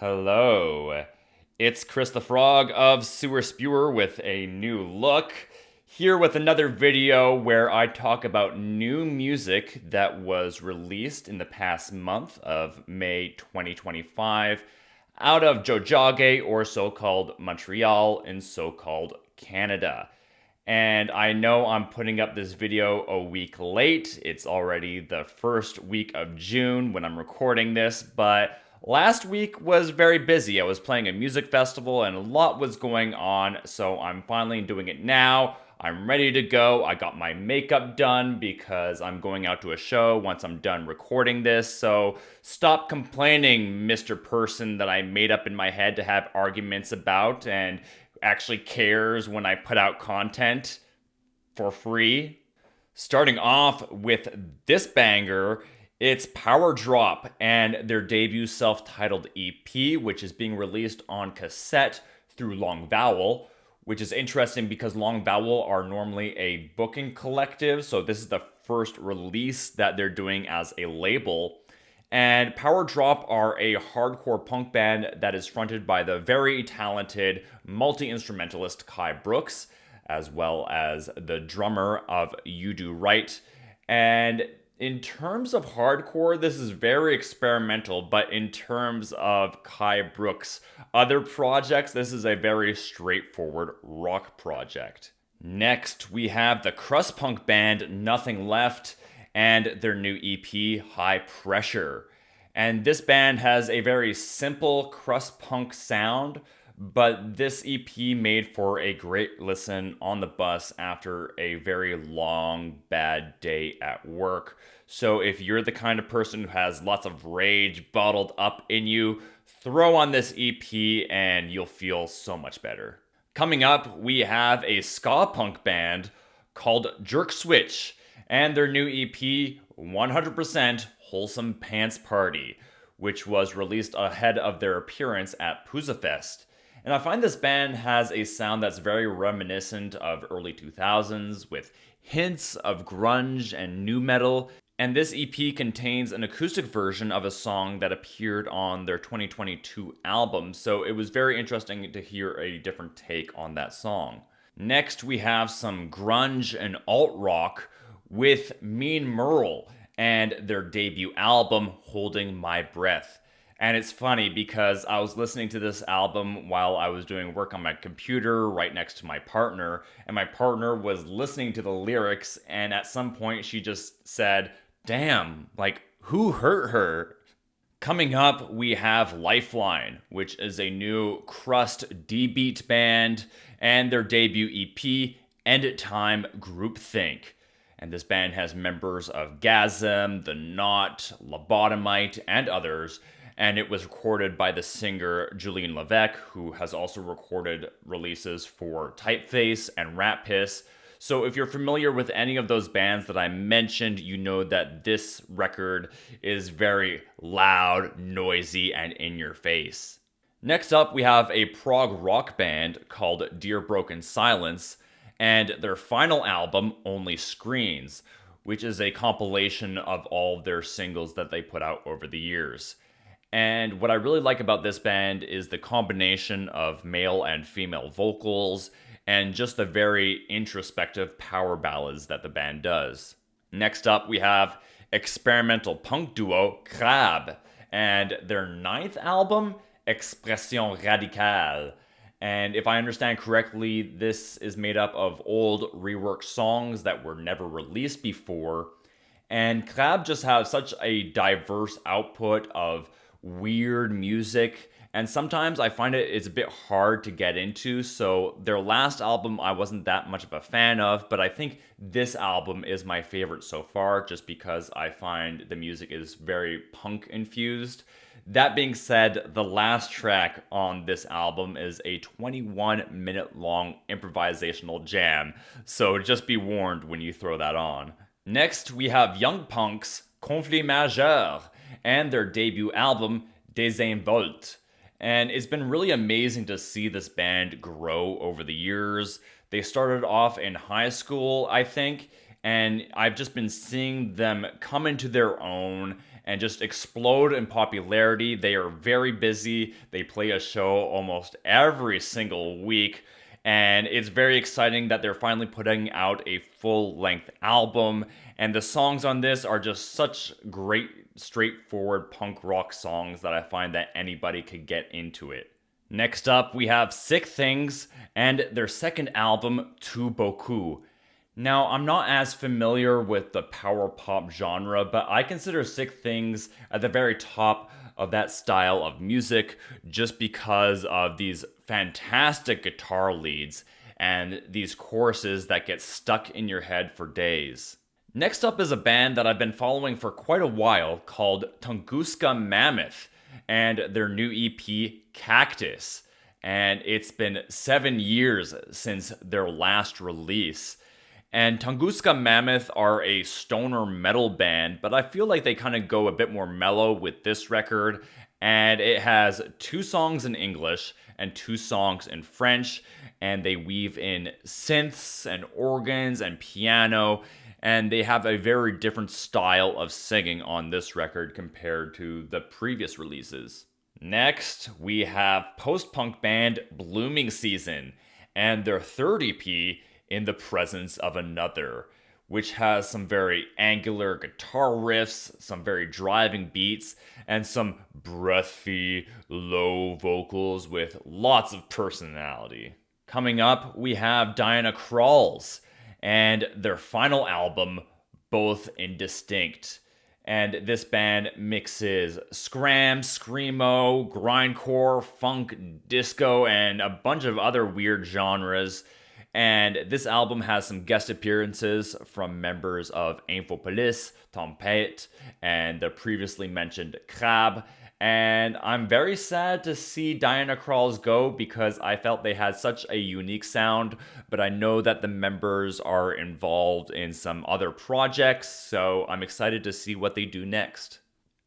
Hello, it's Chris the Frog of Sewer Spewer with a new look, here with another video where I talk about new music that was released in the past month of May 2025 out of Jojage, or so-called Montreal, in so-called Canada. And I know I'm putting up this video a week late. It's already the first week of June when I'm recording this, but last week was very busy. I was playing a music festival and a lot was going on, so I'm finally doing it now. I'm ready to go. I got my makeup done because I'm going out to a show once I'm done recording this, so stop complaining, Mr. Person that I made up in my head to have arguments about and actually cares when I put out content for free. Starting off with this banger, it's Power Drop and their debut self-titled EP, which is being released on cassette through Long Vowel, which is interesting because Long Vowel are normally a booking collective, so this is the first release that they're doing as a label. And Power Drop are a hardcore punk band that is fronted by the very talented multi-instrumentalist Kai Brooks, as well as the drummer of You Do Right. And in terms of hardcore, this is very experimental, but in terms of Kai Brooks' other projects, this is a very straightforward rock project. Next, we have the crust punk band Nothing Left and their new EP, High Pressure. And this band has a very simple crust punk sound, but this EP made for a great listen on the bus after a very long, bad day at work. So if you're the kind of person who has lots of rage bottled up in you, throw on this EP and you'll feel so much better. Coming up, we have a ska punk band called Jerkswitch and their new EP, 100% Wholesome Pants Party, which was released ahead of their appearance at Poozafest. And I find this band has a sound that's very reminiscent of early 2000s with hints of grunge and nu metal. And this EP contains an acoustic version of a song that appeared on their 2022 album, so it was very interesting to hear a different take on that song. Next, we have some grunge and alt-rock with Mean Meurl and their debut album, Holding My Breath. And it's funny because I was listening to this album while I was doing work on my computer right next to my partner, and my partner was listening to the lyrics, and at some point she just said, "Damn, like, who hurt her?" Coming up, we have Lifeline, which is a new crust D-beat band, and their debut EP, End Time Groupthink. And this band has members of Gasm, The Knot, Lobotomite, and others, and it was recorded by the singer Julien Levesque, who has also recorded releases for Typeface and Rat Piss. So if you're familiar with any of those bands that I mentioned, you know that this record is very loud, noisy, and in your face. Next up, we have a prog rock band called Dear Broken Silence, and their final album, Only Screens, which is a compilation of all of their singles that they put out over the years. And what I really like about this band is the combination of male and female vocals, and just the very introspective power ballads that the band does. Next up, we have experimental punk duo Crabe, and their 9th album, Expression Radicale. And if I understand correctly, this is made up of old reworked songs that were never released before. And Crabe just has such a diverse output of weird music, and sometimes I find it's a bit hard to get into, so their last album I wasn't that much of a fan of, but I think this album is my favorite so far, just because I find the music is very punk infused. That being said, the last track on this album is a 21-minute long improvisational jam, so just be warned when you throw that on. Next, we have Young Punk's Conflit Majeur and their debut album, Désinvolte. And it's been really amazing to see this band grow over the years. They started off in high school, I think, and I've just been seeing them come into their own and just explode in popularity. They are very busy. They play a show almost every single week. And it's very exciting that they're finally putting out a full-length album. And the songs on this are just such great, straightforward punk rock songs that I find that anybody could get into it. Next up, we have Sick Things and their second album, Tout Beaucoup. Now, I'm not as familiar with the power pop genre, but I consider Sick Things at the very top of that style of music just because of these fantastic guitar leads and these choruses that get stuck in your head for days. Next up is a band that I've been following for quite a while called Tonusa Mammoth and their new EP, Cactus. And it's been 7 years since their last release. And Tunguska Mammoth are a stoner metal band, but I feel like they kind of go a bit more mellow with this record. And it has 2 songs in English and 2 songs in French. And they weave in synths and organs and piano. And they have a very different style of singing on this record compared to the previous releases. Next, we have post-punk band Blooming Season and their third EP, In the Presence of Another, which has some very angular guitar riffs, some very driving beats, and some breathy, low vocals with lots of personality. Coming up, we have Dianacrawls and their final album, Both Indistinct. And this band mixes scram, screamo, grindcore, funk, disco, and a bunch of other weird genres. And this album has some guest appearances from members of Infopolis, Tempête, and the previously mentioned Crabe. And I'm very sad to see Dianacrawls go because I felt they had such a unique sound, but I know that the members are involved in some other projects, so I'm excited to see what they do next.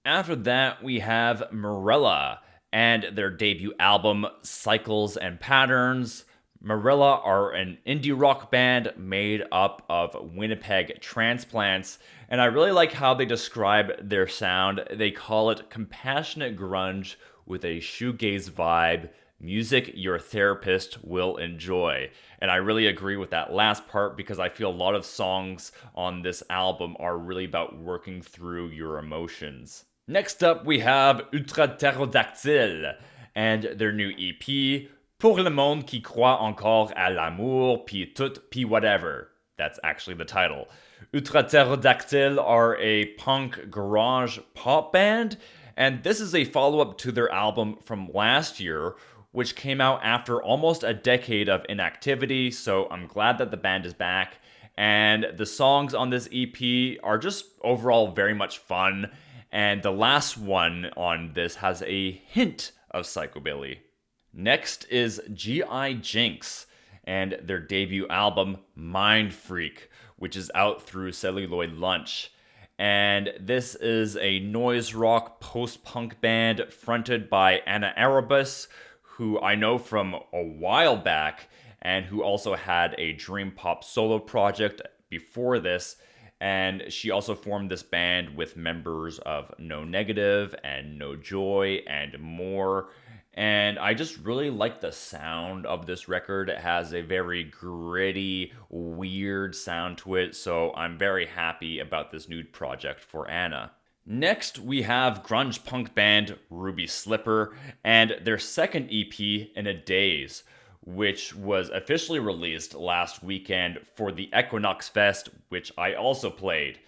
After that, we have Mirella and their debut album, Cycles and Patterns. Mirella are an indie rock band made up of Winnipeg transplants, and I really like how they describe their sound. They call it compassionate grunge with a shoegaze vibe, music your therapist will enjoy. And I really agree with that last part because I feel a lot of songs on this album are really about working through your emotions. Next up, we have Ultraptérodactyle and their new EP, Pour le monde qui croit encore à l'amour, puis tout, puis whatever. That's actually the title. Utraodaxel are a punk garage pop band, and this is a follow-up to their album from last year, which came out after almost a decade of inactivity, so I'm glad that the band is back. And the songs on this EP are just overall very much fun, and the last one on this has a hint of psychobilly. Next is G.I. Jinx and their debut album, Mind Freak, which is out through Celluloid Lunch. And this is a noise rock post-punk band fronted by Anna Erebus, who I know from a while back, and who also had a dream pop solo project before this. And she also formed this band with members of No Negative and No Joy and more. And I just really like the sound of this record. It has a very gritty, weird sound to it, so I'm very happy about this new project for Anna. Next, we have grunge punk band Ruby Slipper and their second EP, In a Daze, which was officially released last weekend for the Equinox Fest, which I also played.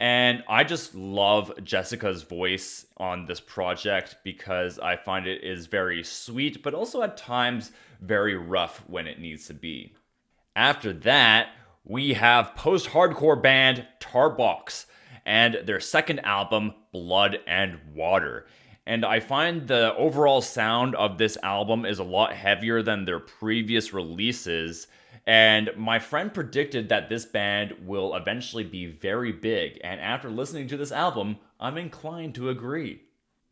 And I just love Jessica's voice on this project because I find it is very sweet, but also at times very rough when it needs to be. After that, we have post-hardcore band Tarbox and their second album, Blood and Water. And I find the overall sound of this album is a lot heavier than their previous releases. And my friend predicted that this band will eventually be very big, and after listening to this album, I'm inclined to agree.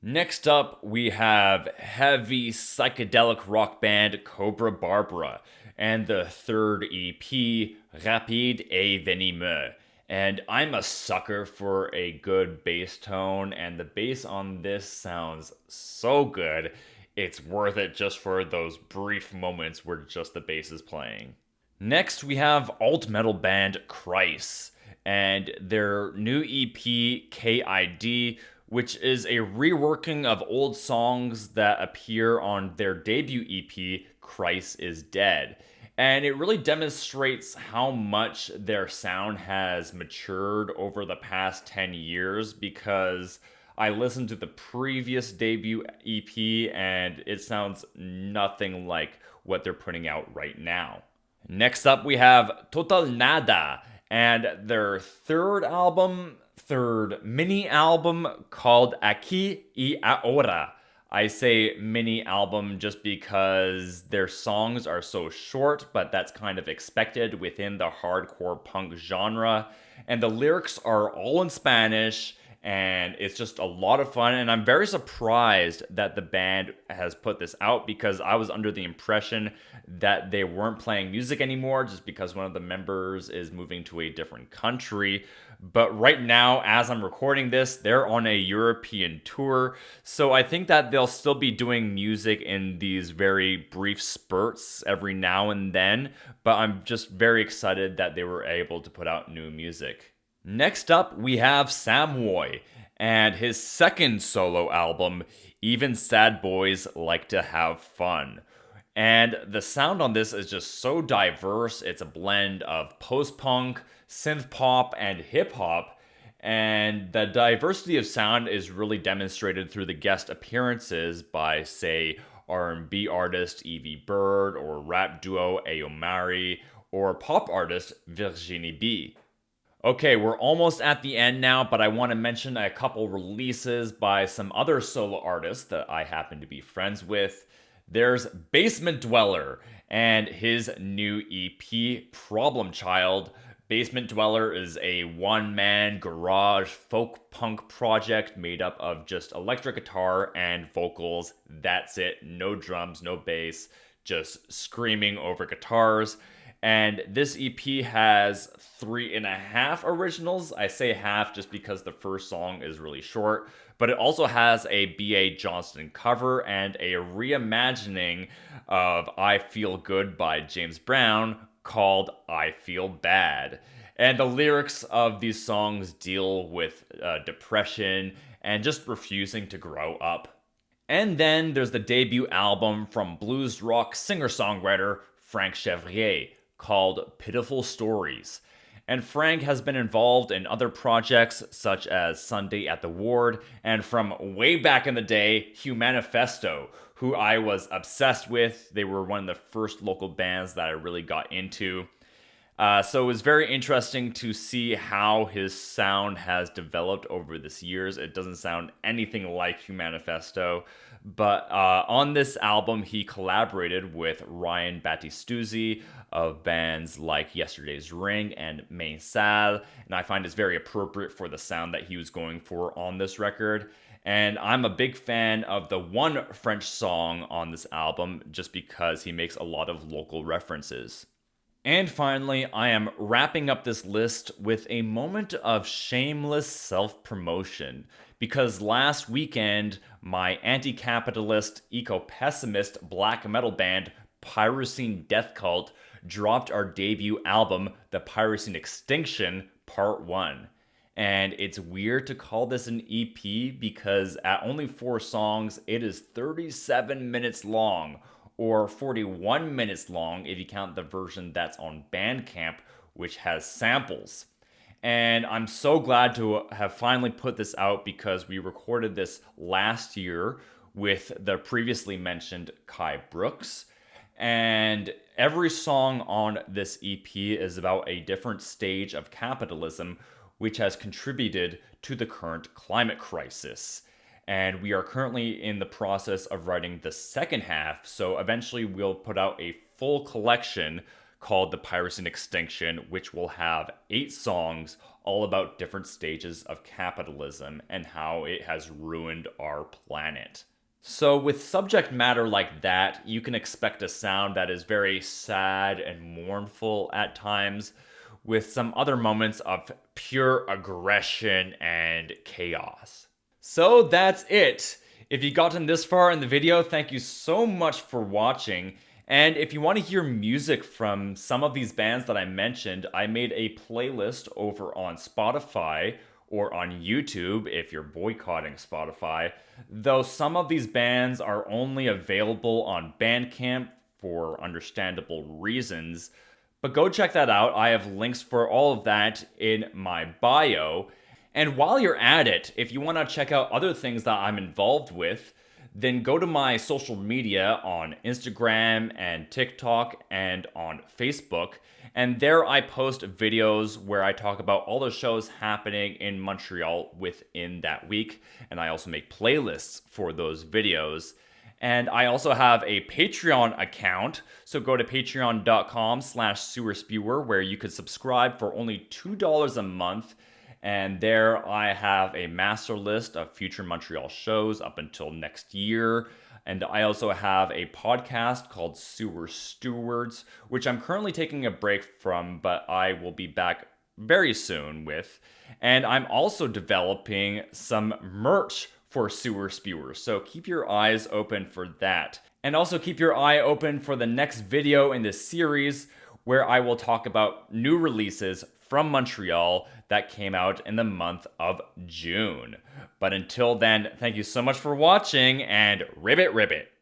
Next up, we have heavy psychedelic rock band Cobra Barbara, and the third EP, Rapide et Venimeux. And I'm a sucker for a good bass tone, and the bass on this sounds so good. It's worth it just for those brief moments where just the bass is playing. Next, we have alt metal band Kreise and their new EP KID, which is a reworking of old songs that appear on their debut EP Kreise is Dead. And it really demonstrates how much their sound has matured over the past 10 years because I listened to the previous debut EP and it sounds nothing like what they're putting out right now. Next up, we have Total Nada and their third mini album called Aquí y Ahora. I say mini album just because their songs are so short, but that's kind of expected within the hardcore punk genre. And the lyrics are all in Spanish, and it's just a lot of fun. And I'm very surprised that the band has put this out because I was under the impression that they weren't playing music anymore just because one of the members is moving to a different country. But right now, as I'm recording this, they're on a European tour. So I think that they'll still be doing music in these very brief spurts every now and then. But I'm just very excited that they were able to put out new music. Next up, we have SamWoy and his second solo album, Even Sad Boys Like to Have Fun. And the sound on this is just so diverse. It's a blend of post-punk, synth-pop, and hip-hop. And the diversity of sound is really demonstrated through the guest appearances by, say, R&B artist Evie Bird, or rap duo Ayomari, or pop artist Virginie B. Okay, we're almost at the end now, but I want to mention a couple releases by some other solo artists that I happen to be friends with. There's Basement Dweller and his new EP, Problem Child. Basement Dweller is a one-man garage folk punk project made up of just electric guitar and vocals. That's it. No drums, no bass, just screaming over guitars. And this EP has 3.5 originals. I say half just because the first song is really short, but it also has a B.A. Johnston cover and a reimagining of I Feel Good by James Brown called I Feel Bad. And the lyrics of these songs deal with depression and just refusing to grow up. And then there's the debut album from blues rock singer-songwriter Franck Chevrier, called Pitiful Stories. And Franck has been involved in other projects such as Sunday at the Ward and from way back in the day, Humanifesto, who I was obsessed with. They were one of the first local bands that I really got into. So it was very interesting to see how his sound has developed over this years. It doesn't sound anything like Humanifesto, but on this album, he collaborated with Ryan Battistuzzi of bands like Yesterday's Ring and Main Salle, and I find it's very appropriate for the sound that he was going for on this record. And I'm a big fan of the one French song on this album just because he makes a lot of local references. And finally, I am wrapping up this list with a moment of shameless self-promotion, because last weekend, my anti-capitalist, eco-pessimist black metal band Pyrocene Death Cult dropped our debut album, The Pyrocene Extinction, Part 1. And it's weird to call this an EP because at only 4 songs, it is 37 minutes long, or 41 minutes long if you count the version that's on Bandcamp, which has samples. And I'm so glad to have finally put this out because we recorded this last year with the previously mentioned Kai Brooks. And every song on this EP is about a different stage of capitalism, which has contributed to the current climate crisis. And we are currently in the process of writing the second half, so eventually we'll put out a full collection called The Pyrocene Extinction, which will have 8 songs all about different stages of capitalism and how it has ruined our planet. So with subject matter like that, you can expect a sound that is very sad and mournful at times, with some other moments of pure aggression and chaos. So that's it. If you've gotten this far in the video, thank you so much for watching. And if you want to hear music from some of these bands that I mentioned, I made a playlist over on Spotify or on YouTube if you're boycotting Spotify, though some of these bands are only available on Bandcamp for understandable reasons. But go check that out. I have links for all of that in my bio. And while you're at it, if you want to check out other things that I'm involved with, then go to my social media on Instagram and TikTok and on Facebook. And there I post videos where I talk about all the shows happening in Montreal within that week. And I also make playlists for those videos. And I also have a Patreon account. So go to patreon.com/sewerspewer where you could subscribe for only $2 a month. And there I have a master list of future Montreal shows up until next year. And I also have a podcast called Sewer Stewards, which I'm currently taking a break from, but I will be back very soon with. And I'm also developing some merch for Sewer Spewers, so keep your eyes open for that. And also keep your eye open for the next video in this series where I will talk about new releases from Montreal that came out in the month of June. But until then, thank you so much for watching, and ribbit ribbit!